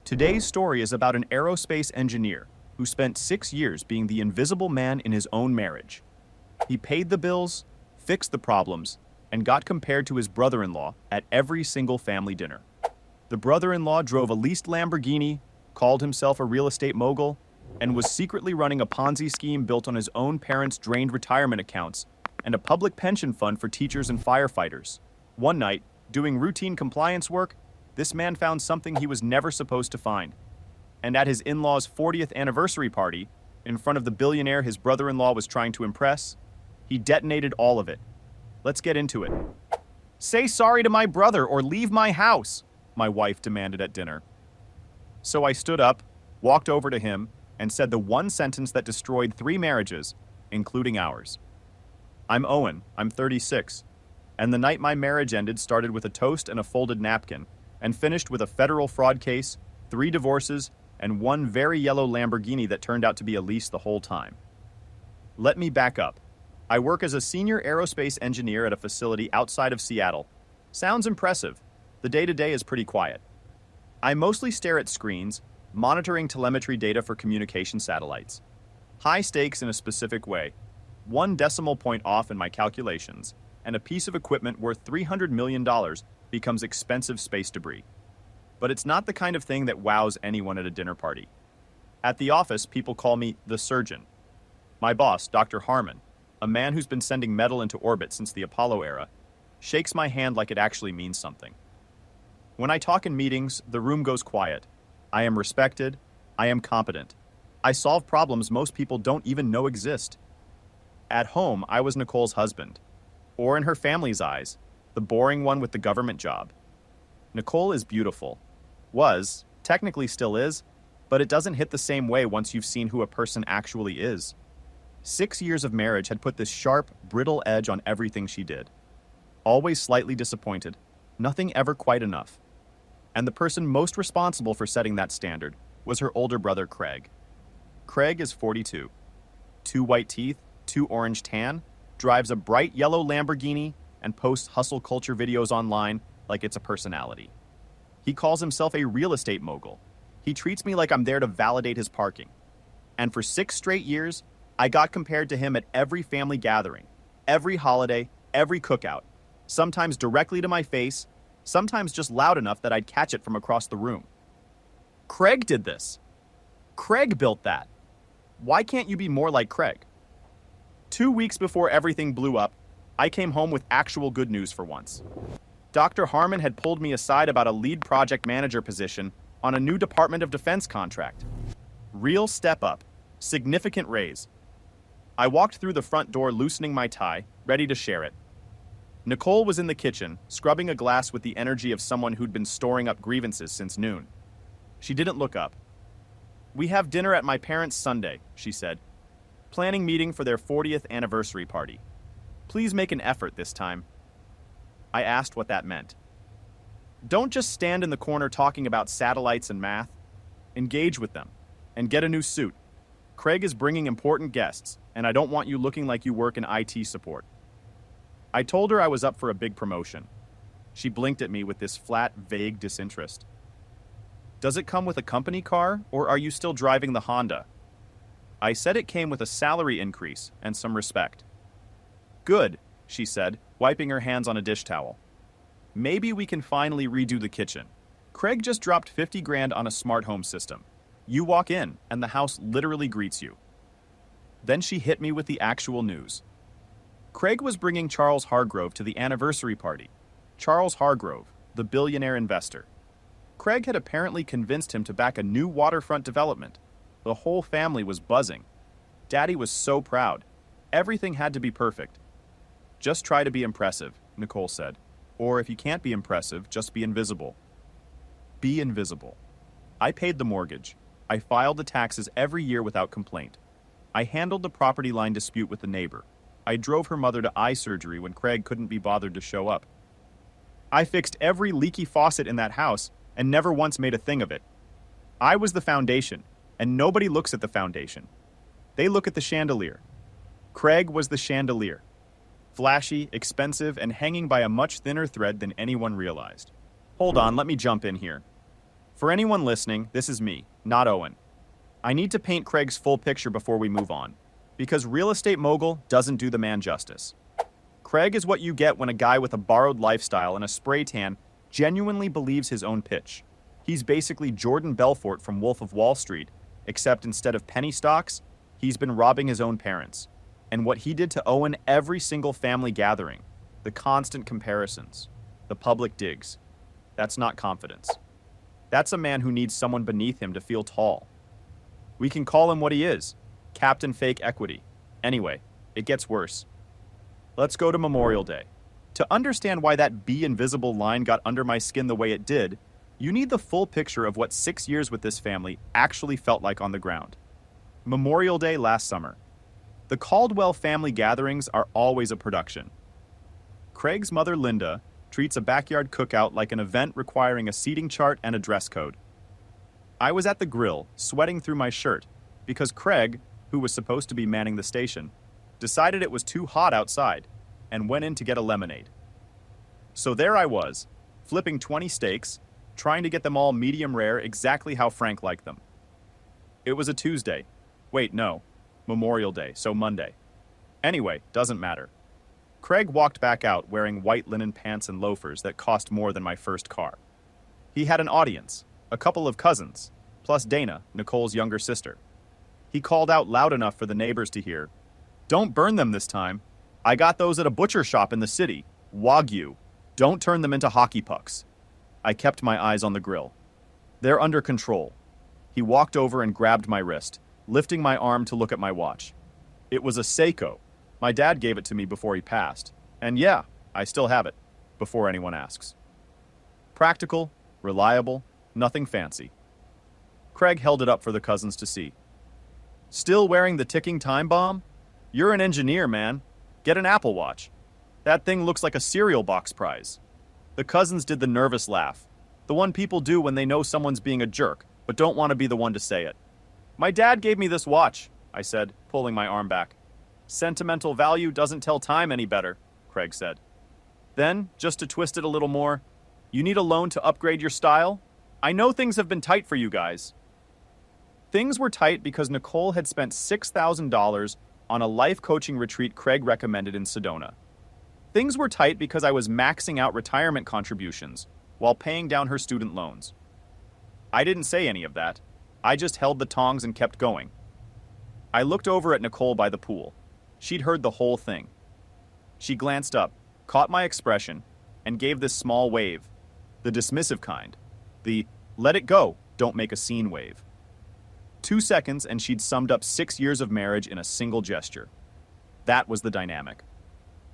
Today's story is about an aerospace engineer who spent 6 years being the invisible man in his own marriage. He paid the bills, fixed the problems, and got compared to his brother-in-law at every single family dinner. The brother-in-law drove a leased Lamborghini, called himself a real estate mogul, and was secretly running a Ponzi scheme built on his own parents' drained retirement accounts and a public pension fund for teachers and firefighters. One night, doing routine compliance work, this man found something he was never supposed to find. And at his in-law's 40th anniversary party, in front of the billionaire his brother-in-law was trying to impress, he detonated all of it. Let's get into it. "Say sorry to my brother or leave my house," my wife demanded at dinner. So I stood up, walked over to him, and said the one sentence that destroyed 3 marriages, including ours. "I'm Owen, I'm 36, and the night my marriage ended started with a toast and a folded napkin, and finished with a federal fraud case, 3 divorces, and one very yellow Lamborghini that turned out to be a lease the whole time." Let me back up. I work as a senior aerospace engineer at a facility outside of Seattle. Sounds impressive. The day-to-day is pretty quiet. I mostly stare at screens, monitoring telemetry data for communication satellites. High stakes in a specific way. 1 decimal point off in my calculations, and a piece of equipment worth $300 million becomes expensive space debris. But it's not the kind of thing that wows anyone at a dinner party. At the office, people call me the surgeon. My boss, Dr. Harmon, a man who's been sending metal into orbit since the Apollo era, shakes my hand like it actually means something. When I talk in meetings, the room goes quiet. I am respected. I am competent. I solve problems most people don't even know exist. At home, I was Nicole's husband, or in her family's eyes, the boring one with the government job. Nicole is beautiful. Was, technically still is, but it doesn't hit the same way once you've seen who a person actually is. 6 years of marriage had put this sharp, brittle edge on everything she did. Always slightly disappointed, nothing ever quite enough. And the person most responsible for setting that standard was her older brother, Craig. Craig is 42. 2 white teeth, 2 orange tan, drives a bright yellow Lamborghini, and posts hustle culture videos online like it's a personality. He calls himself a real estate mogul. He treats me like I'm there to validate his parking. And for 6 straight years, I got compared to him at every family gathering, every holiday, every cookout, sometimes directly to my face, sometimes just loud enough that I'd catch it from across the room. Craig did this. Craig built that. Why can't you be more like Craig? 2 weeks before everything blew up, I came home with actual good news for once. Dr. Harmon had pulled me aside about a lead project manager position on a new Department of Defense contract. Real step up, significant raise. I walked through the front door loosening my tie, ready to share it. Nicole was in the kitchen, scrubbing a glass with the energy of someone who'd been storing up grievances since noon. She didn't look up. "We have dinner at my parents' Sunday," she said. "Planning meeting for their 40th anniversary party. Please make an effort this time." I asked what that meant. "Don't just stand in the corner talking about satellites and math. Engage with them, and get a new suit. Craig is bringing important guests, and I don't want you looking like you work in IT support." I told her I was up for a big promotion. She blinked at me with this flat, vague disinterest. "Does it come with a company car, or are you still driving the Honda?" I said it came with a salary increase and some respect. "Good," she said, wiping her hands on a dish towel. "Maybe we can finally redo the kitchen. Craig just dropped 50 grand on a smart home system. You walk in, and the house literally greets you." Then she hit me with the actual news. Craig was bringing Charles Hargrove to the anniversary party. Charles Hargrove, the billionaire investor. Craig had apparently convinced him to back a new waterfront development. The whole family was buzzing. Daddy was so proud. Everything had to be perfect. "Just try to be impressive," Nicole said. "Or if you can't be impressive, just be invisible." Be invisible. I paid the mortgage. I filed the taxes every year without complaint. I handled the property line dispute with the neighbor. I drove her mother to eye surgery when Craig couldn't be bothered to show up. I fixed every leaky faucet in that house and never once made a thing of it. I was the foundation, and nobody looks at the foundation. They look at the chandelier. Craig was the chandelier. Flashy, expensive, and hanging by a much thinner thread than anyone realized. Hold on, let me jump in here. For anyone listening, this is me, not Owen. I need to paint Craig's full picture before we move on, because real estate mogul doesn't do the man justice. Craig is what you get when a guy with a borrowed lifestyle and a spray tan genuinely believes his own pitch. He's basically Jordan Belfort from Wolf of Wall Street, except instead of penny stocks, he's been robbing his own parents. And what he did to Owen every single family gathering, the constant comparisons, the public digs, that's not confidence. That's a man who needs someone beneath him to feel tall. We can call him what he is, Captain Fake Equity. Anyway, it gets worse. Let's go to Memorial Day. To understand why that be invisible line got under my skin the way it did, you need the full picture of what 6 years with this family actually felt like on the ground. Memorial Day last summer. The Caldwell family gatherings are always a production. Craig's mother, Linda, treats a backyard cookout like an event requiring a seating chart and a dress code. I was at the grill, sweating through my shirt, because Craig, who was supposed to be manning the station, decided it was too hot outside and went in to get a lemonade. So there I was, flipping 20 steaks, trying to get them all medium rare exactly how Frank liked them. It was a Tuesday. Wait, no. Memorial Day, so Monday. Anyway, doesn't matter. Craig walked back out wearing white linen pants and loafers that cost more than my first car. He had an audience, a couple of cousins, plus Dana, Nicole's younger sister. He called out loud enough for the neighbors to hear, "Don't burn them this time. I got those at a butcher shop in the city. Wagyu. Don't turn them into hockey pucks." I kept my eyes on the grill. They're under control. He walked over and grabbed my wrist, lifting my arm to look at my watch. It was a Seiko. My dad gave it to me before he passed. And yeah, I still have it, before anyone asks. Practical, reliable, nothing fancy. Craig held it up for the cousins to see. "Still wearing the ticking time bomb? You're an engineer, man. Get an Apple Watch. That thing looks like a cereal box prize." The cousins did the nervous laugh, the one people do when they know someone's being a jerk, but don't want to be the one to say it. "My dad gave me this watch," I said, pulling my arm back. "Sentimental value doesn't tell time any better," Craig said. Then, just to twist it a little more, "You need a loan to upgrade your style? I know things have been tight for you guys." Things were tight because Nicole had spent $6,000 on a life coaching retreat Craig recommended in Sedona. Things were tight because I was maxing out retirement contributions while paying down her student loans. I didn't say any of that. I just held the tongs and kept going. I looked over at Nicole by the pool. She'd heard the whole thing. She glanced up, caught my expression, and gave this small wave, the dismissive kind, the "let it go, don't make a scene" wave. 2 seconds and she'd summed up 6 years of marriage in a single gesture. That was the dynamic.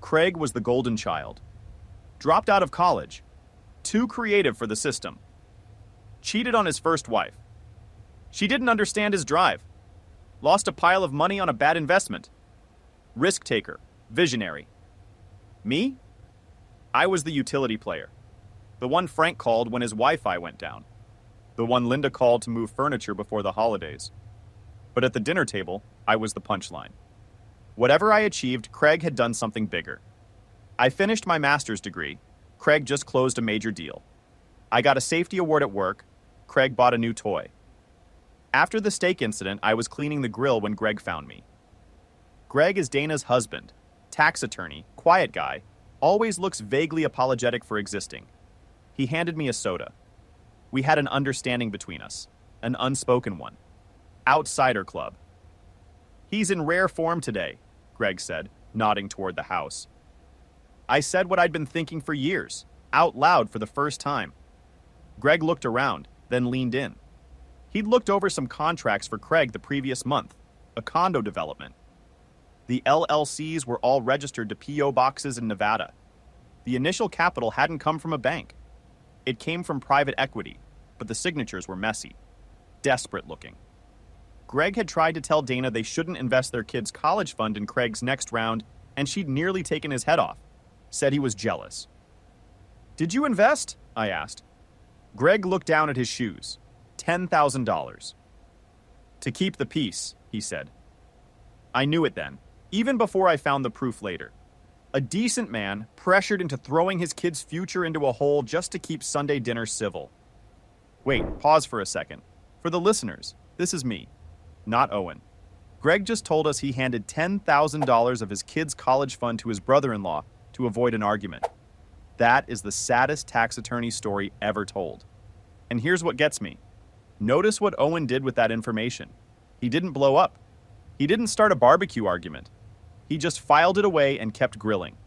Craig was the golden child. Dropped out of college. Too creative for the system. Cheated on his first wife. She didn't understand his drive. Lost a pile of money on a bad investment. Risk taker. Visionary. Me? I was the utility player. The one Frank called when his Wi-Fi went down. The one Linda called to move furniture before the holidays. But at the dinner table, I was the punchline. Whatever I achieved, Craig had done something bigger. I finished my master's degree. Craig just closed a major deal. I got a safety award at work. Craig bought a new toy. After the steak incident, I was cleaning the grill when Greg found me. Greg is Dana's husband, tax attorney, quiet guy, always looks vaguely apologetic for existing. He handed me a soda. We had an understanding between us, an unspoken one. Outsider club. "He's in rare form today," Greg said, nodding toward the house. I said what I'd been thinking for years, out loud for the first time. Greg looked around, then leaned in. He'd looked over some contracts for Craig the previous month, a condo development. The LLCs were all registered to P.O. boxes in Nevada. The initial capital hadn't come from a bank. It came from private equity, but the signatures were messy, desperate looking. Greg had tried to tell Dana they shouldn't invest their kid's college fund in Craig's next round, and she'd nearly taken his head off. Said he was jealous. "Did you invest?" I asked. Greg looked down at his shoes. $10,000. "To keep the peace," he said. I knew it then, even before I found the proof later. A decent man pressured into throwing his kid's future into a hole just to keep Sunday dinner civil. Wait, pause for a second. For the listeners, this is me, not Owen. Greg just told us he handed $10,000 of his kid's college fund to his brother-in-law to avoid an argument. That is the saddest tax attorney story ever told. And here's what gets me. Notice what Owen did with that information. He didn't blow up. He didn't start a barbecue argument. He just filed it away and kept grilling.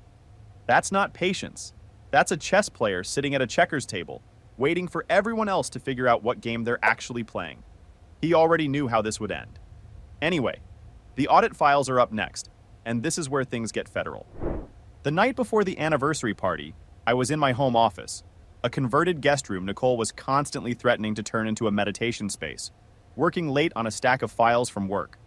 That's not patience. That's a chess player sitting at a checkers table, waiting for everyone else to figure out what game they're actually playing. He already knew how this would end. Anyway, the audit files are up next, and this is where things get federal. The night before the anniversary party, I was in my home office, a converted guest room Nicole was constantly threatening to turn into a meditation space, working late on a stack of files from work.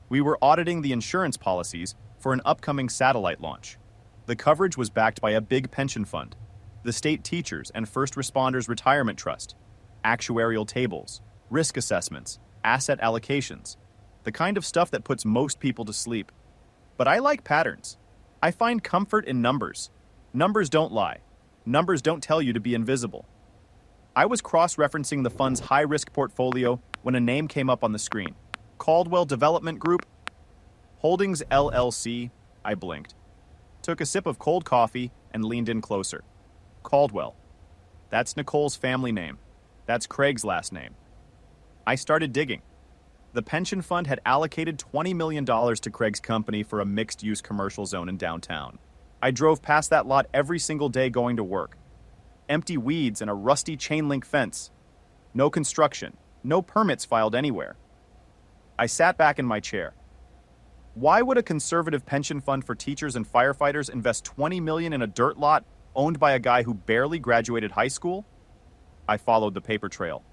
We were auditing the insurance policies for an upcoming satellite launch. The coverage was backed by a big pension fund, the state teachers and first responders retirement trust, actuarial tables, risk assessments, asset allocations, the kind of stuff that puts most people to sleep. But I like patterns. I find comfort in numbers. Numbers don't lie. Numbers don't tell you to be invisible. I was cross-referencing the fund's high-risk portfolio when a name came up on the screen. Caldwell Development Group Holdings LLC. I blinked, took a sip of cold coffee, and leaned in closer. Caldwell. That's Nicole's family name. That's Craig's last name. I started digging. The pension fund had allocated $20 million to Craig's company for a mixed-use commercial zone in downtown. I drove past that lot every single day going to work. Empty weeds and a rusty chain-link fence. No construction, no permits filed anywhere. I sat back in my chair. Why would a conservative pension fund for teachers and firefighters invest $20 million in a dirt lot owned by a guy who barely graduated high school? I followed the paper trail.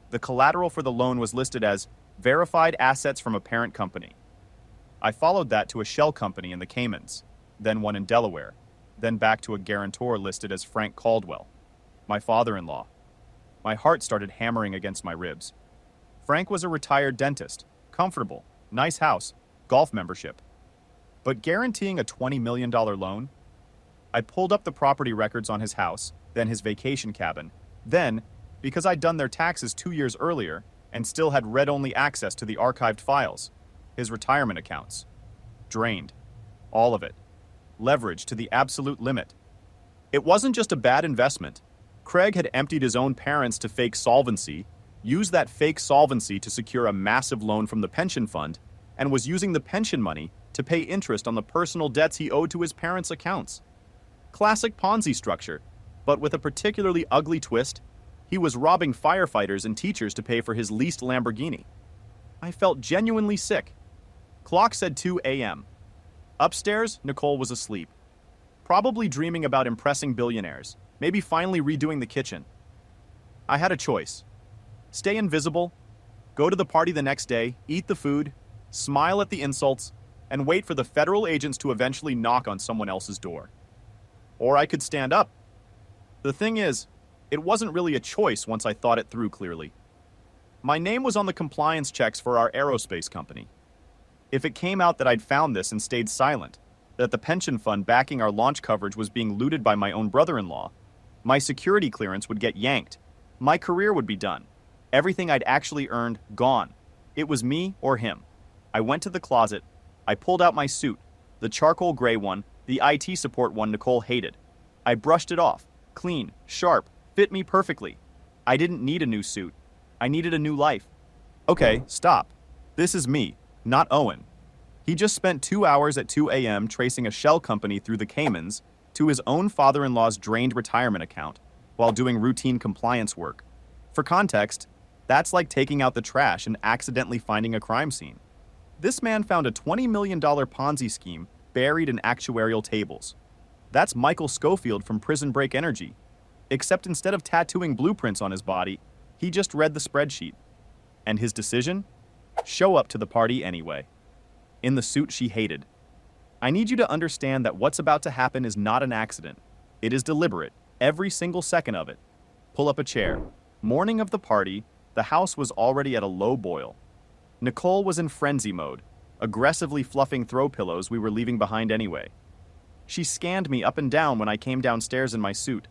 The collateral for the loan was listed as verified assets from a parent company. I followed that to a shell company in the Caymans, then one in Delaware, then back to a guarantor listed as Frank Caldwell, my father-in-law. My heart started hammering against my ribs. Frank was a retired dentist, comfortable, nice house, golf membership. But guaranteeing a $20 million loan? I pulled up the property records on his house, then his vacation cabin, then, because I'd done their taxes 2 years earlier and still had read-only access to the archived files, his retirement accounts. Drained. All of it. Leveraged to the absolute limit. It wasn't just a bad investment. Craig had emptied his own parents to fake solvency, used that fake solvency to secure a massive loan from the pension fund, and was using the pension money to pay interest on the personal debts he owed to his parents' accounts. Classic Ponzi structure, but with a particularly ugly twist. He was robbing firefighters and teachers to pay for his leased Lamborghini. I felt genuinely sick. Clock said 2 a.m. Upstairs, Nicole was asleep, probably dreaming about impressing billionaires, maybe finally redoing the kitchen. I had a choice. Stay invisible, go to the party the next day, eat the food, smile at the insults, and wait for the federal agents to eventually knock on someone else's door. Or I could stand up. The thing is, it wasn't really a choice once I thought it through clearly. My name was on the compliance checks for our aerospace company. If it came out that I'd found this and stayed silent, that the pension fund backing our launch coverage was being looted by my own brother-in-law, my security clearance would get yanked. My career would be done. Everything I'd actually earned, gone. It was me or him. I went to the closet. I pulled out my suit, the charcoal gray one, the IT support one Nicole hated. I brushed it off, clean, sharp, fit me perfectly. I didn't need a new suit. I needed a new life. Okay, stop. This is me, not Owen. He just spent 2 hours at 2 a.m. tracing a shell company through the Caymans to his own father-in-law's drained retirement account while doing routine compliance work. For context, that's like taking out the trash and accidentally finding a crime scene. This man found a $20 million Ponzi scheme buried in actuarial tables. That's Michael Schofield from Prison Break Energy. Except instead of tattooing blueprints on his body, he just read the spreadsheet. And his decision? Show up to the party anyway. In the suit she hated. I need you to understand that what's about to happen is not an accident. It is deliberate, every single second of it. Pull up a chair. Morning of the party, the house was already at a low boil. Nicole was in frenzy mode, aggressively fluffing throw pillows we were leaving behind anyway. She scanned me up and down when I came downstairs in my suit.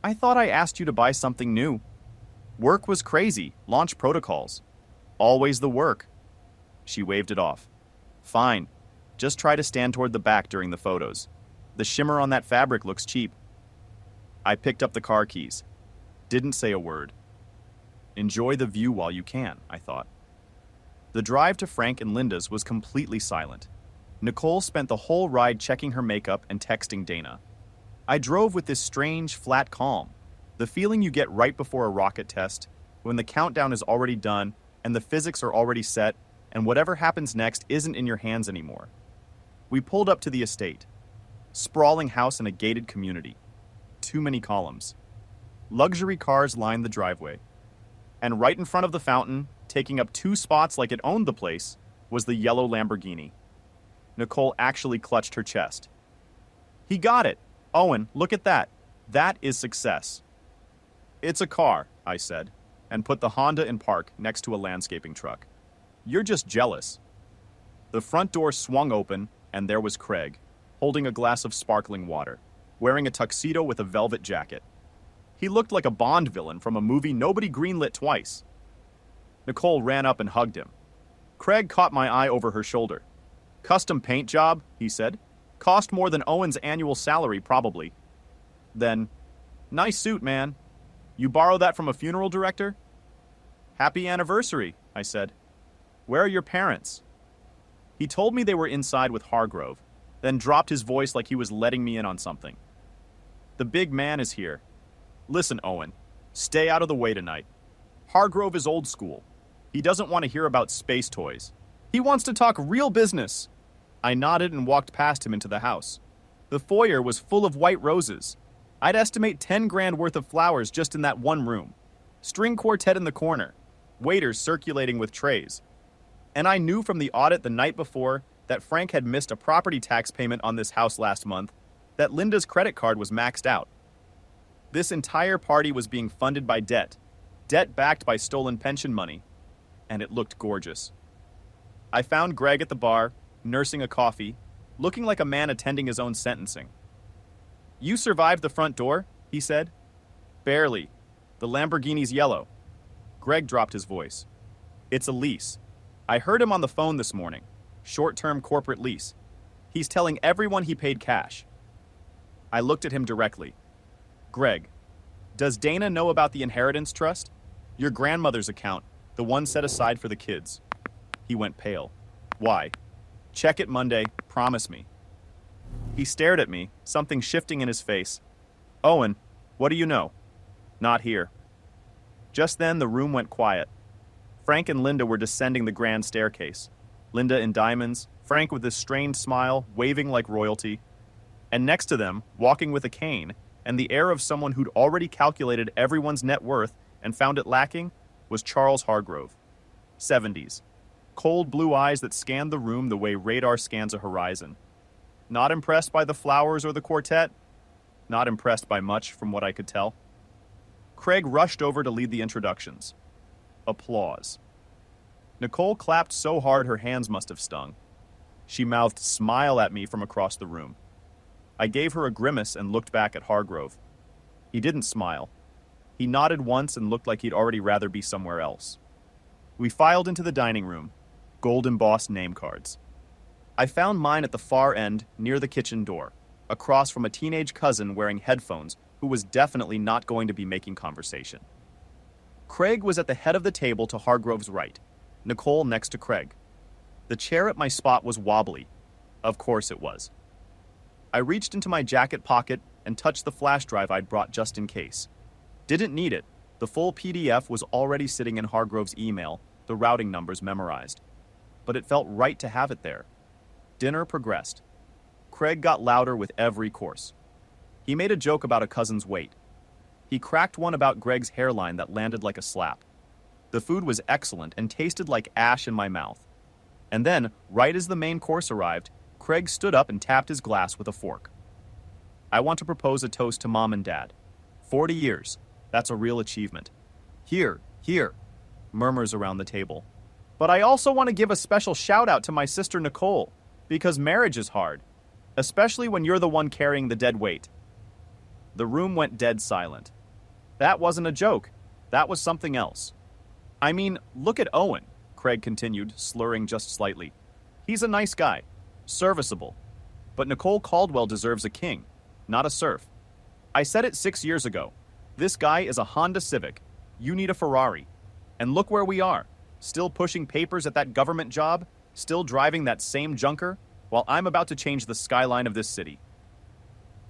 I thought I asked you to buy something new. Work was crazy, launch protocols. Always the work. She waved it off. Fine, just try to stand toward the back during the photos. The shimmer on that fabric looks cheap. I picked up the car keys. Didn't say a word. Enjoy the view while you can, I thought. The drive to Frank and Linda's was completely silent. Nicole spent the whole ride checking her makeup and texting Dana. I drove with this strange, flat calm. The feeling you get right before a rocket test, when the countdown is already done and the physics are already set, and whatever happens next isn't in your hands anymore. We pulled up to the estate. Sprawling house in a gated community. Too many columns. Luxury cars lined the driveway. And right in front of the fountain, taking up 2 spots like it owned the place, was the yellow Lamborghini. Nicole actually clutched her chest. He got it. Owen, look at that. That is success. It's a car, I said, and put the Honda in park next to a landscaping truck. You're just jealous. The front door swung open, and there was Craig, holding a glass of sparkling water, wearing a tuxedo with a velvet jacket. He looked like a Bond villain from a movie nobody greenlit twice. Nicole ran up and hugged him. Craig caught my eye over her shoulder. Custom paint job, he said. Cost more than Owen's annual salary, probably. Then, nice suit, man. You borrow that from a funeral director? Happy anniversary, I said. Where are your parents? He told me they were inside with Hargrove, then dropped his voice like he was letting me in on something. The big man is here. Listen, Owen, stay out of the way tonight. Hargrove is old school. He doesn't want to hear about space toys. He wants to talk real business. I nodded and walked past him into the house. The foyer was full of white roses. I'd estimate 10 grand worth of flowers just in that one room. String quartet in the corner. Waiters circulating with trays. And I knew from the audit the night before that Frank had missed a property tax payment on this house last month, that Linda's credit card was maxed out. This entire party was being funded by debt backed by stolen pension money, and it looked gorgeous. I found Greg at the bar, nursing a coffee, looking like a man attending his own sentencing. You survived the front door, he said. Barely. The Lamborghini's yellow. Greg dropped his voice. It's a lease. I heard him on the phone this morning. Short-term corporate lease. He's telling everyone he paid cash. I looked at him directly. Greg, does Dana know about the inheritance trust? Your grandmother's account, the one set aside for the kids. He went pale. Why? Check it Monday, promise me. He stared at me, something shifting in his face. Owen, what do you know? Not here. Just then the room went quiet. Frank and Linda were descending the grand staircase. Linda in diamonds, Frank with his strained smile, waving like royalty. And next to them, walking with a cane, and the air of someone who'd already calculated everyone's net worth and found it lacking, was Charles Hargrove. 70s. Cold blue eyes that scanned the room the way radar scans a horizon. Not impressed by the flowers or the quartet? Not impressed by much, from what I could tell. Craig rushed over to lead the introductions. Applause. Nicole clapped so hard her hands must have stung. She mouthed smile at me from across the room. I gave her a grimace and looked back at Hargrove. He didn't smile. He nodded once and looked like he'd already rather be somewhere else. We filed into the dining room, gold-embossed name cards. I found mine at the far end, near the kitchen door, across from a teenage cousin wearing headphones who was definitely not going to be making conversation. Craig was at the head of the table to Hargrove's right, Nicole next to Craig. The chair at my spot was wobbly. Of course it was. I reached into my jacket pocket and touched the flash drive I'd brought just in case. Didn't need it. The full PDF was already sitting in Hargrove's email, the routing numbers memorized. But it felt right to have it there. Dinner progressed. Craig got louder with every course. He made a joke about a cousin's weight. He cracked one about Greg's hairline that landed like a slap. The food was excellent and tasted like ash in my mouth. And then, right as the main course arrived, Craig stood up and tapped his glass with a fork. I want to propose a toast to Mom and Dad. 40 years. That's a real achievement. Here, murmurs around the table. But I also want to give a special shout out to my sister Nicole, because marriage is hard, especially when you're the one carrying the dead weight. The room went dead silent. That wasn't a joke. That was something else. I mean, look at Owen, Craig continued, slurring just slightly. He's a nice guy, serviceable. But Nicole Caldwell deserves a king, not a serf. I said it 6 years ago. This guy is a Honda Civic. You need a Ferrari. And look where we are, still pushing papers at that government job, still driving that same junker, while I'm about to change the skyline of this city.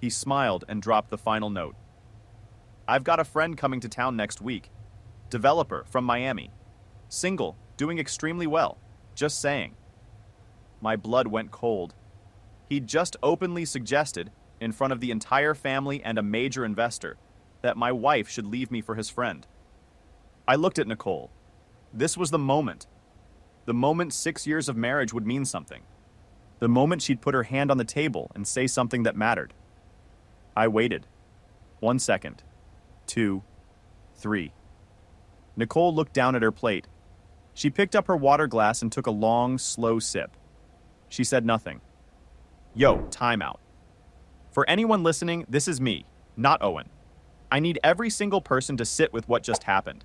He smiled and dropped the final note. I've got a friend coming to town next week. Developer from Miami. Single, doing extremely well. Just saying. My blood went cold. He'd just openly suggested, in front of the entire family and a major investor, that my wife should leave me for his friend. I looked at Nicole. This was the moment. The moment 6 years of marriage would mean something. The moment she'd put her hand on the table and say something that mattered. I waited. 1 second. 2. 3. Nicole looked down at her plate. She picked up her water glass and took a long, slow sip. She said nothing. Yo, time out. For anyone listening, this is me, not Owen. I need every single person to sit with what just happened.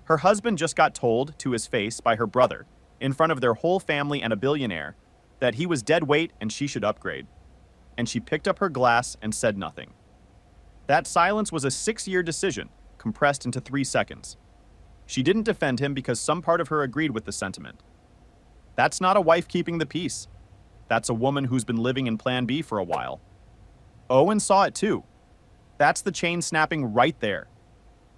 Her husband just got told to his face by her brother, in front of their whole family and a billionaire, that he was dead weight and she should upgrade. And she picked up her glass and said nothing. That silence was a 6-year decision, compressed into 3 seconds. She didn't defend him because some part of her agreed with the sentiment. That's not a wife keeping the peace. That's a woman who's been living in Plan B for a while. Owen saw it too. That's the chain snapping right there.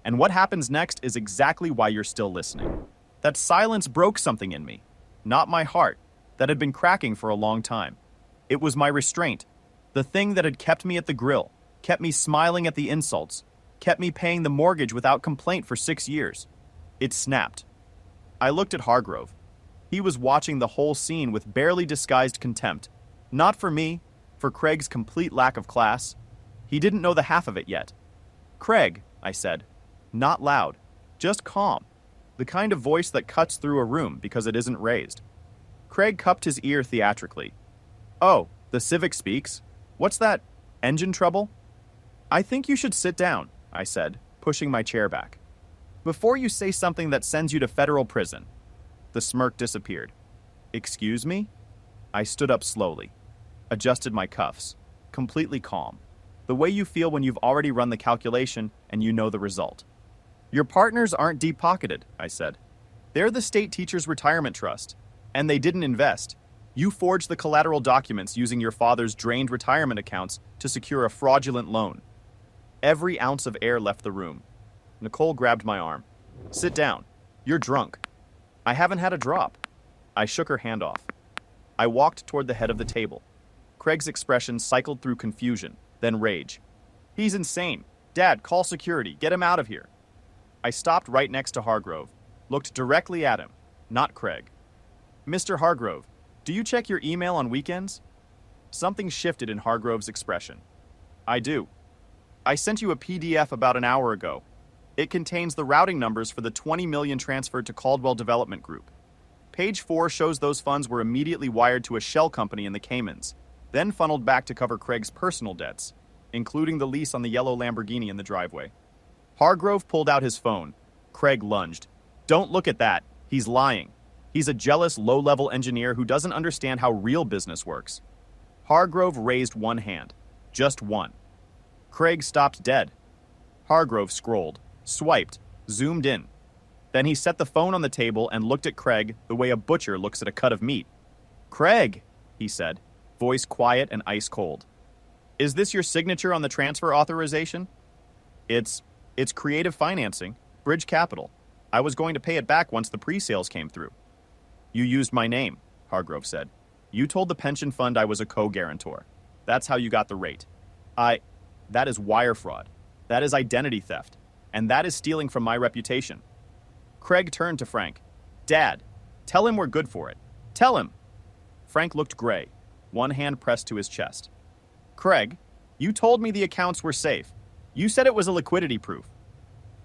And what happens next is exactly why you're still listening. That silence broke something in me, not my heart, that had been cracking for a long time. It was my restraint, the thing that had kept me at the grill, kept me smiling at the insults, kept me paying the mortgage without complaint for 6 years. It snapped. I looked at Hargrove. He was watching the whole scene with barely disguised contempt. Not for me, for Craig's complete lack of class. He didn't know the half of it yet. Craig, I said, not loud, just calm, the kind of voice that cuts through a room because it isn't raised. Craig cupped his ear theatrically. Oh, the Civic speaks. What's that? Engine trouble? I think you should sit down, I said, pushing my chair back. Before you say something that sends you to federal prison. The smirk disappeared. Excuse me? I stood up slowly, adjusted my cuffs, completely calm. The way you feel when you've already run the calculation and you know the result. Your partners aren't deep-pocketed, I said. They're the state teachers' retirement trust, and they didn't invest. You forged the collateral documents using your father's drained retirement accounts to secure a fraudulent loan. Every ounce of air left the room. Nicole grabbed my arm. Sit down. You're drunk. I haven't had a drop. I shook her hand off. I walked toward the head of the table. Craig's expression cycled through confusion, then rage. He's insane. Dad, call security. Get him out of here. I stopped right next to Hargrove, looked directly at him, not Craig. Mr. Hargrove, do you check your email on weekends? Something shifted in Hargrove's expression. I do. I sent you a PDF about an hour ago. It contains the routing numbers for the $20 million transferred to Caldwell Development Group. Page 4 shows those funds were immediately wired to a shell company in the Caymans, then funneled back to cover Craig's personal debts, including the lease on the yellow Lamborghini in the driveway. Hargrove pulled out his phone. Craig lunged. Don't look at that. He's lying. He's a jealous, low-level engineer who doesn't understand how real business works. Hargrove raised one hand. Just one. Craig stopped dead. Hargrove scrolled, swiped, zoomed in. Then he set the phone on the table and looked at Craig the way a butcher looks at a cut of meat. Craig, he said, voice quiet and ice cold. Is this your signature on the transfer authorization? It's creative financing, bridge capital. I was going to pay it back once the pre-sales came through. You used my name, Hargrove said. You told the pension fund I was a co-guarantor. That's how you got the rate. That is wire fraud. That is identity theft. And that is stealing from my reputation. Craig turned to Frank. Dad, tell him we're good for it. Tell him. Frank looked gray, one hand pressed to his chest. Craig, you told me the accounts were safe. You said it was a liquidity proof.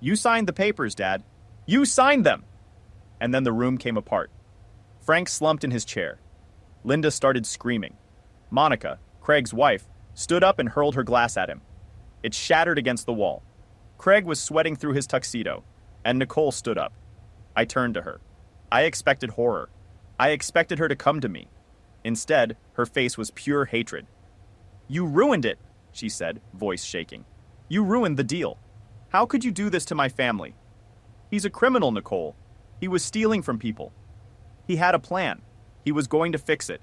You signed the papers, Dad. You signed them! And then the room came apart. Frank slumped in his chair. Linda started screaming. Monica, Craig's wife, stood up and hurled her glass at him. It shattered against the wall. Craig was sweating through his tuxedo. And Nicole stood up. I turned to her. I expected horror. I expected her to come to me. Instead, her face was pure hatred. "You ruined it," she said, voice shaking. "You ruined the deal. How could you do this to my family? He's a criminal, Nicole. He was stealing from people. He had a plan. He was going to fix it.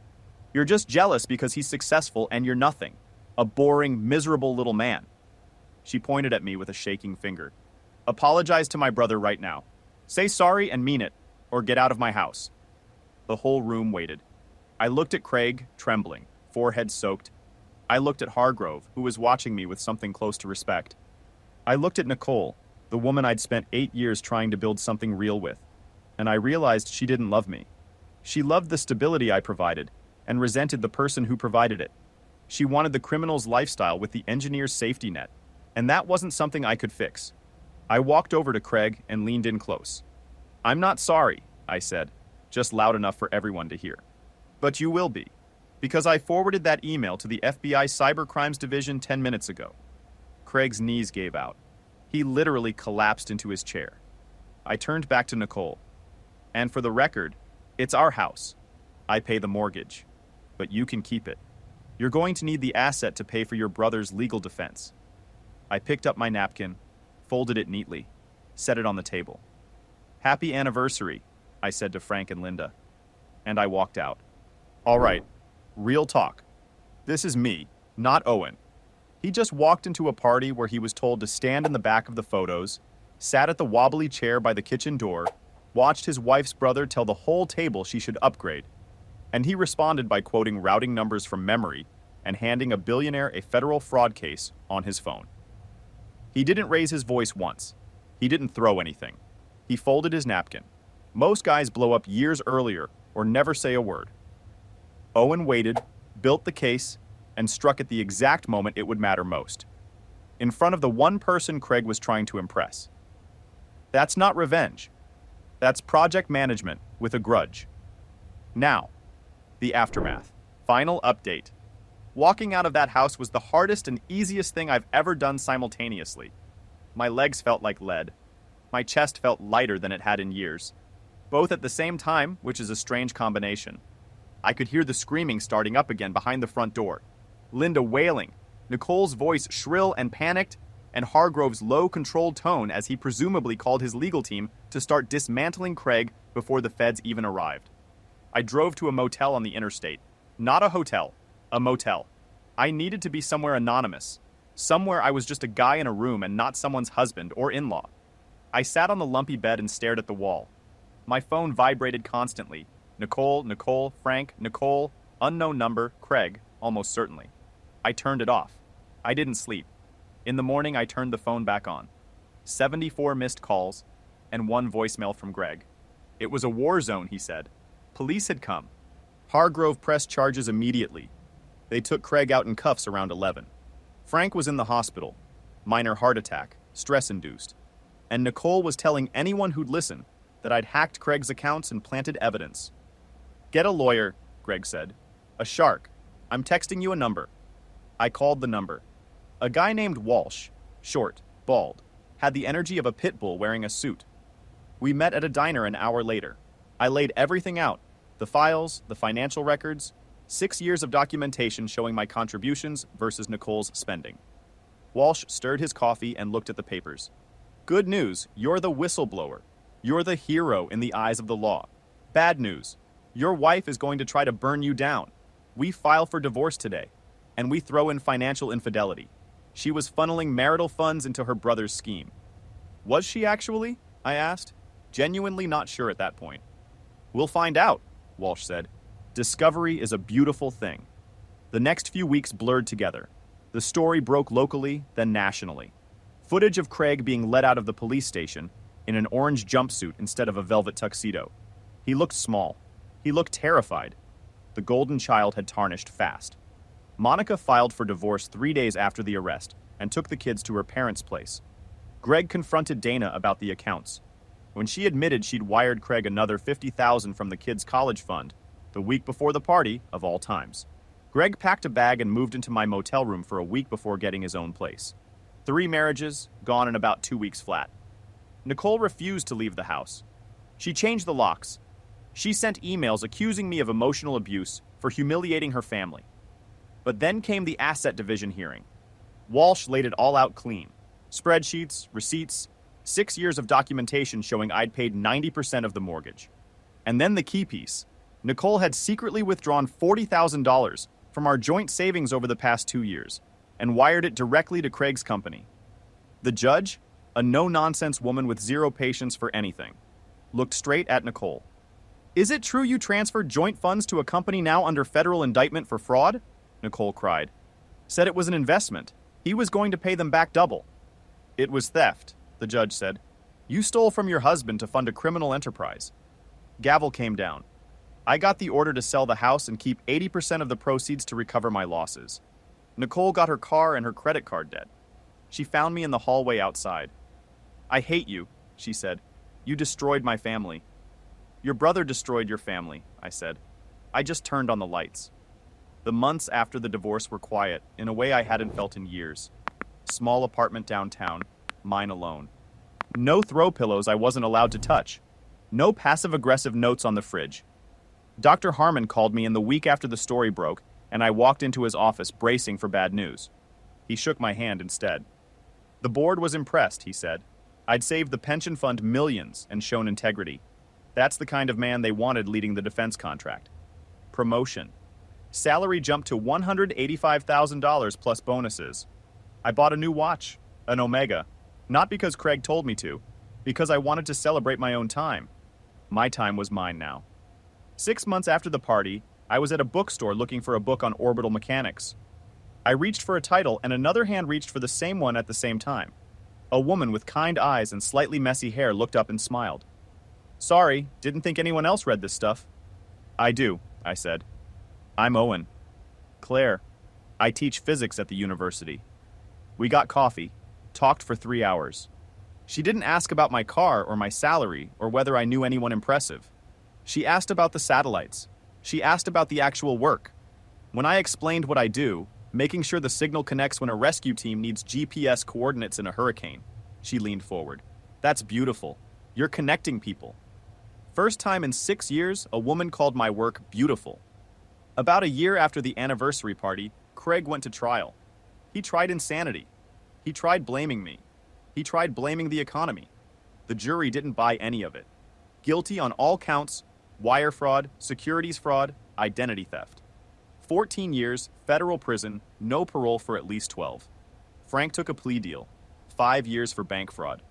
You're just jealous because he's successful and you're nothing. A boring, miserable little man." She pointed at me with a shaking finger. "Apologize to my brother right now. Say sorry and mean it, or get out of my house." The whole room waited. I looked at Craig, trembling, forehead soaked. I looked at Hargrove, who was watching me with something close to respect. I looked at Nicole, the woman I'd spent 8 years trying to build something real with, and I realized she didn't love me. She loved the stability I provided, and resented the person who provided it. She wanted the criminal's lifestyle with the engineer's safety net, and that wasn't something I could fix. I walked over to Craig and leaned in close. "I'm not sorry," I said, just loud enough for everyone to hear. "But you will be, because I forwarded that email to the FBI Cybercrimes Division 10 minutes ago." Craig's knees gave out. He literally collapsed into his chair. I turned back to Nicole. "And for the record, it's our house. I pay the mortgage, but you can keep it. You're going to need the asset to pay for your brother's legal defense." I picked up my napkin, folded it neatly, set it on the table. "Happy anniversary," I said to Frank and Linda. And I walked out. All right, real talk. This is me, not Owen. He just walked into a party where he was told to stand in the back of the photos, sat at the wobbly chair by the kitchen door, watched his wife's brother tell the whole table she should upgrade, and he responded by quoting routing numbers from memory and handing a billionaire a federal fraud case on his phone. He didn't raise his voice once. He didn't throw anything. He folded his napkin. Most guys blow up years earlier or never say a word. Owen waited, built the case, and struck at the exact moment it would matter most. In front of the one person Craig was trying to impress. That's not revenge. That's project management with a grudge. Now, the aftermath. Final update. Walking out of that house was the hardest and easiest thing I've ever done simultaneously. My legs felt like lead. My chest felt lighter than it had in years. Both at the same time, which is a strange combination. I could hear the screaming starting up again behind the front door. Linda wailing, Nicole's voice shrill and panicked, and Hargrove's low, controlled tone as he presumably called his legal team to start dismantling Craig before the feds even arrived. I drove to a motel on the interstate. Not a hotel, a motel. I needed to be somewhere anonymous. Somewhere I was just a guy in a room and not someone's husband or in-law. I sat on the lumpy bed and stared at the wall. My phone vibrated constantly. Nicole, Nicole, Frank, Nicole, unknown number, Craig, almost certainly. I turned it off. I didn't sleep. In the morning, I turned the phone back on. 74 missed calls, and 1 voicemail from Greg. It was a war zone, he said. Police had come. Hargrove pressed charges immediately. They took Craig out in cuffs around 11. Frank was in the hospital. Minor heart attack, stress-induced. And Nicole was telling anyone who'd listen that I'd hacked Craig's accounts and planted evidence. "Get a lawyer," Greg said. "A shark. I'm texting you a number." I called the number. A guy named Walsh, short, bald, had the energy of a pit bull wearing a suit. We met at a diner an hour later. I laid everything out, the files, the financial records, 6 years of documentation showing my contributions versus Nicole's spending. Walsh stirred his coffee and looked at the papers. "Good news, you're the whistleblower. You're the hero in the eyes of the law. Bad news, your wife is going to try to burn you down. We file for divorce today, and we throw in financial infidelity. She was funneling marital funds into her brother's scheme." Was she actually? I asked, genuinely not sure at that point. "We'll find out," Walsh said. Discovery is a beautiful thing. The next few weeks blurred together. The story broke locally, then nationally. Footage of Craig being let out of the police station in an orange jumpsuit instead of a velvet tuxedo. He looked small. He looked terrified. The golden child had tarnished fast. Monica filed for divorce 3 days after the arrest and took the kids to her parents' place. Greg confronted Dana about the accounts. When she admitted she'd wired Craig another $50,000 from the kids' college fund, the week before the party of all times. Greg packed a bag and moved into my motel room for a week before getting his own place. 3 marriages, gone in about 2 weeks flat. Nicole refused to leave the house. She changed the locks. She sent emails accusing me of emotional abuse for humiliating her family. But then came the asset division hearing. Walsh laid it all out clean. Spreadsheets, receipts, 6 years of documentation showing I'd paid 90% of the mortgage. And then the key piece. Nicole had secretly withdrawn $40,000 from our joint savings over the past 2 years and wired it directly to Craig's company. The judge, a no-nonsense woman with zero patience for anything, looked straight at Nicole. "Is it true you transferred joint funds to a company now under federal indictment for fraud?" Nicole cried. "Said it was an investment. He was going to pay them back double." "It was theft," the judge said. "You stole from your husband to fund a criminal enterprise." Gavel came down. I got the order to sell the house and keep 80% of the proceeds to recover my losses. Nicole got her car and her credit card debt. She found me in the hallway outside. "I hate you," she said. "You destroyed my family." "Your brother destroyed your family," I said. I just turned on the lights. The months after the divorce were quiet, in a way I hadn't felt in years. Small apartment downtown, mine alone. No throw pillows I wasn't allowed to touch. No passive-aggressive notes on the fridge. Dr. Harmon called me in the week after the story broke, and I walked into his office bracing for bad news. He shook my hand instead. The board was impressed, he said. I'd saved the pension fund millions and shown integrity. That's the kind of man they wanted leading the defense contract. Promotion. Salary jumped to $185,000 plus bonuses. I bought a new watch, an Omega, not because Craig told me to, because I wanted to celebrate my own time. My time was mine now. 6 months after the party, I was at a bookstore looking for a book on orbital mechanics. I reached for a title and another hand reached for the same one at the same time. A woman with kind eyes and slightly messy hair looked up and smiled. "Sorry, didn't think anyone else read this stuff." "I do," I said. "I'm Owen." "Claire. I teach physics at the university." We got coffee, talked for 3 hours. She didn't ask about my car or my salary or whether I knew anyone impressive. She asked about the satellites. She asked about the actual work. When I explained what I do, making sure the signal connects when a rescue team needs GPS coordinates in a hurricane, she leaned forward. "That's beautiful. You're connecting people." First time in 6 years, a woman called my work beautiful. About a year after the anniversary party, Craig went to trial. He tried insanity. He tried blaming me. He tried blaming the economy. The jury didn't buy any of it. Guilty on all counts: wire fraud, securities fraud, identity theft. 14 years, federal prison, no parole for at least 12. Frank took a plea deal. 5 years for bank fraud.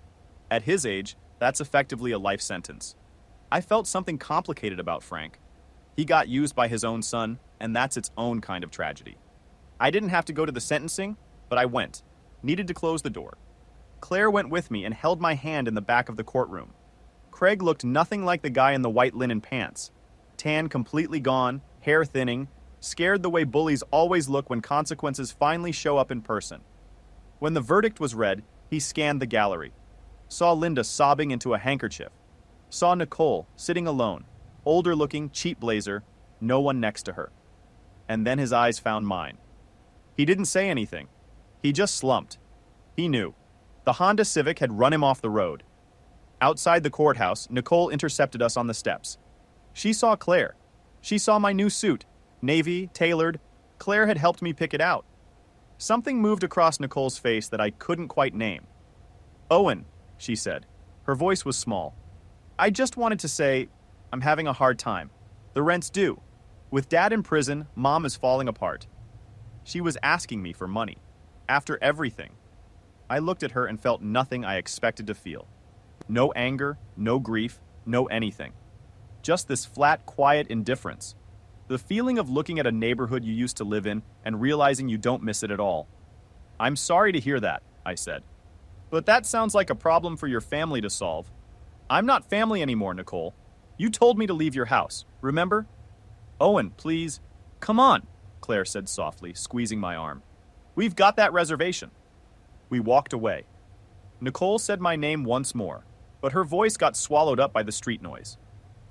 At his age, that's effectively a life sentence. I felt something complicated about Frank. He got used by his own son, and that's its own kind of tragedy. I didn't have to go to the sentencing, but I went. Needed to close the door. Claire went with me and held my hand in the back of the courtroom. Craig looked nothing like the guy in the white linen pants. Tan completely gone, hair thinning, scared the way bullies always look when consequences finally show up in person. When the verdict was read, he scanned the gallery. Saw Linda sobbing into a handkerchief. Saw Nicole sitting alone, older-looking, cheap blazer, no one next to her. And then his eyes found mine. He didn't say anything. He just slumped. He knew. The Honda Civic had run him off the road. Outside the courthouse, Nicole intercepted us on the steps. She saw Claire. She saw my new suit, navy, tailored. Claire had helped me pick it out. Something moved across Nicole's face that I couldn't quite name. "Owen," she said. Her voice was small. "I just wanted to say, I'm having a hard time. The rent's due. With Dad in prison, Mom is falling apart." She was asking me for money. After everything. I looked at her and felt nothing I expected to feel. No anger, no grief, no anything. Just this flat, quiet indifference. The feeling of looking at a neighborhood you used to live in and realizing you don't miss it at all. "I'm sorry to hear that," I said. "But that sounds like a problem for your family to solve." "I'm not family anymore, Nicole. You told me to leave your house, remember?" "Owen, please." "Come on," Claire said softly, squeezing my arm. "We've got that reservation." We walked away. Nicole said my name once more, but her voice got swallowed up by the street noise.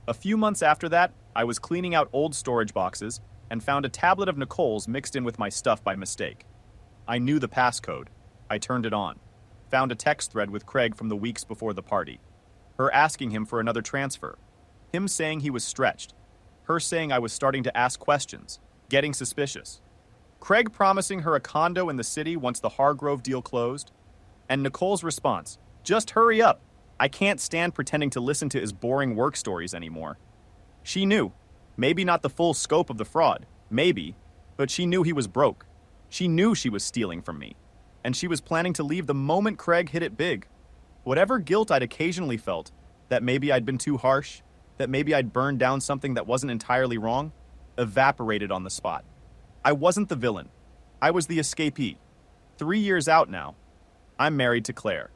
A few months after that, I was cleaning out old storage boxes and found a tablet of Nicole's mixed in with my stuff by mistake. I knew the passcode. I turned it on. found a text thread with Craig from the weeks before the party. Her asking him for another transfer. Him saying he was stretched. Her saying I was starting to ask questions, getting suspicious. Craig promising her a condo in the city once the Hargrove deal closed. And Nicole's response, just hurry up. I can't stand pretending to listen to his boring work stories anymore. She knew. Maybe not the full scope of the fraud, maybe, but she knew he was broke. She knew she was stealing from me. And she was planning to leave the moment Craig hit it big. Whatever guilt I'd occasionally felt, that maybe I'd been too harsh, that maybe I'd burned down something that wasn't entirely wrong, evaporated on the spot. I wasn't the villain. I was the escapee. 3 years out now. I'm married to Claire.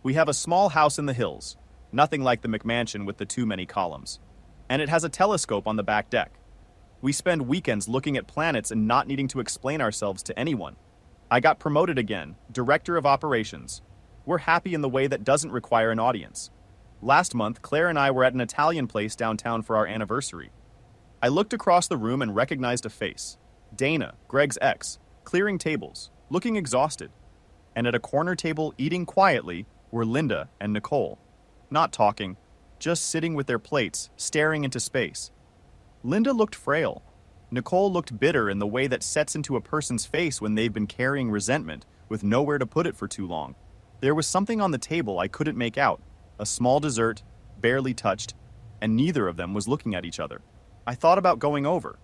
We have a small house in the hills, nothing like the McMansion with the too many columns. And it has a telescope on the back deck. We spend weekends looking at planets and not needing to explain ourselves to anyone. I got promoted again, director of operations. We're happy in the way that doesn't require an audience. Last month, Claire and I were at an Italian place downtown for our anniversary. I looked across the room and recognized a face. Dana, Greg's ex, clearing tables, looking exhausted. And at a corner table, eating quietly, were Linda and Nicole. Not talking, just sitting with their plates, staring into space. Linda looked frail. Nicole looked bitter in the way that sets into a person's face when they've been carrying resentment with nowhere to put it for too long. There was something on the table I couldn't make out, a small dessert, barely touched, and neither of them was looking at each other. I thought about going over,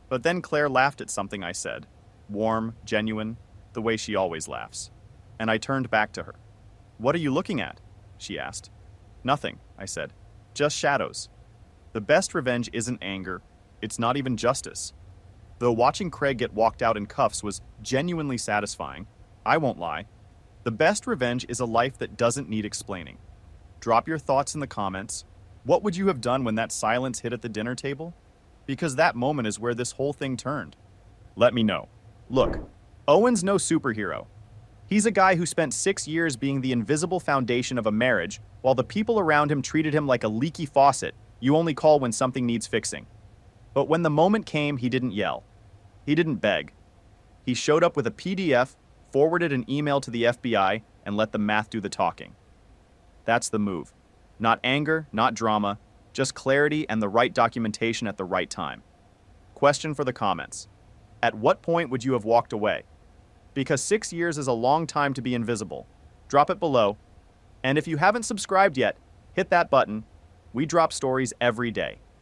but then Claire laughed at something I said, warm, genuine, the way she always laughs. And I turned back to her. What are you looking at? She asked. Nothing, I said. Just shadows. The best revenge isn't anger. It's not even justice. Though watching Craig get walked out in cuffs was genuinely satisfying, I won't lie. The best revenge is a life that doesn't need explaining. Drop your thoughts in the comments. What would you have done when that silence hit at the dinner table? Because that moment is where this whole thing turned. Let me know. Look, Owen's no superhero. He's a guy who spent 6 years being the invisible foundation of a marriage, while the people around him treated him like a leaky faucet you only call when something needs fixing. But when the moment came, he didn't yell. He didn't beg. He showed up with a PDF, forwarded an email to the FBI, and let the math do the talking. That's the move. Not anger, not drama, just clarity and the right documentation at the right time. Question for the comments. At what point would you have walked away? Because 6 years is a long time to be invisible. Drop it below. And if you haven't subscribed yet, hit that button. We drop stories every day.